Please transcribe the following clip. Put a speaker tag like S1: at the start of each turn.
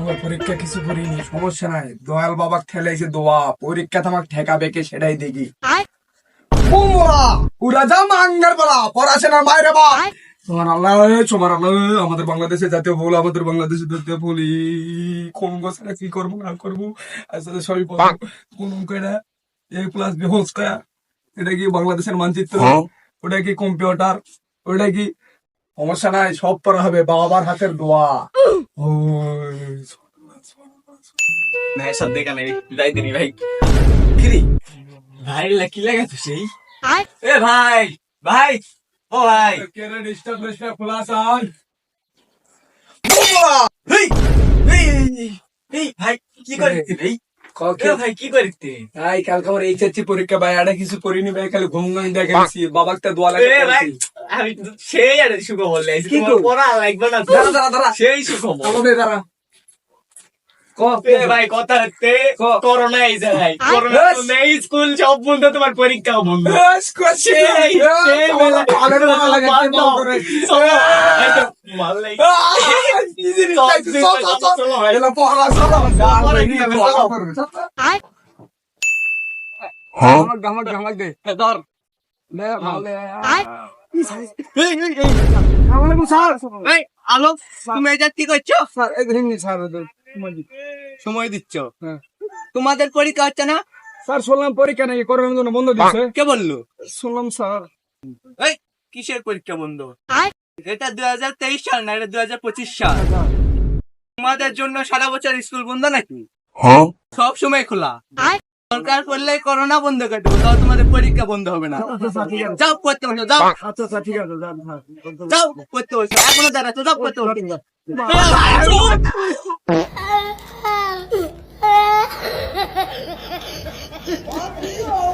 S1: আমার পরীক্ষা কিছু করিনি, সমস্যা নাই। দয়াল বাবা ঠেলাইছে দোয়া, পরীক্ষা তোমাকে ঠেকাবে কে সেটাই দেখি। পুরা যা মাঙ্গার বলা পড়াশোনার মায়ের বা তোমার আল্লাহ, তোমার আল্লাহ। আমাদের বাংলাদেশের জাতীয় ফুল, আমাদের বাংলাদেশের জাতীয় ফুল। কোন গোছাটা কি করবো না করবো, আসলে সবই কোন অঙ্কটা এ প্লাস বি হোল স্কয়ার, এটা কি বাংলাদেশের মানচিত্র, ওটা কি কম্পিউটার, ওটা কি, সমস্যা নাই, সব পড়া হবে বাবার হাতের দোয়া।
S2: ভাই সব দেখা নেই, যাই দিনি ভাই। কিরে ভাই কি লাগাতো সেই? এ ভাই ভাই, ও ভাই
S1: খোলা চাই।
S2: এই এই ভাই কি করিস ভাই? ভাই কি করিস?
S1: ভাই কালকে আমার এইচএসসি পরীক্ষা ভাই, এটা কিছু করিনি ভাই, খালি ঘুম ঘুম দেখেছি। বাবা একটা দোয়া লাগে
S2: ভাই, আমি সেই আর সুখ বললে পড়া লাগবে না, সেই সুখ
S1: দাঁড়া
S2: ভাই। কথা হচ্ছে করোনা এই যায়, করোনা নেই, স্কুল সব বন্ধ, তোমার পরীক্ষাও বন্ধ। আলো তুমি এটা কি করছো? সময় দিচ্ছ, তোমাদের পরীক্ষা হচ্ছে না?
S1: স্যার শুনলাম পরীক্ষা নাকি করোনার জন্য বন্ধ দিচ্ছে।
S2: কে বললো?
S1: শুনলাম স্যার।
S2: এই কিসের পরীক্ষা বন্ধ? এটা 2023 সাল না, এটা 2025 সাল। তোমাদের জন্য সারা বছর স্কুল বন্ধ নাকি? সব সময় খোলা। সরকার করলে করোনা বন্ধ করে দেবো, তাও তোমাদের পরীক্ষা বন্ধ হবে না। যাও পড়তে বসো, যাও।
S1: আচ্ছা ঠিক আছে,
S2: যাও পড়তে বসো, এখনো দাঁড়াচ্ছ, যাও পড়তে বসো।
S3: Ha ha ha!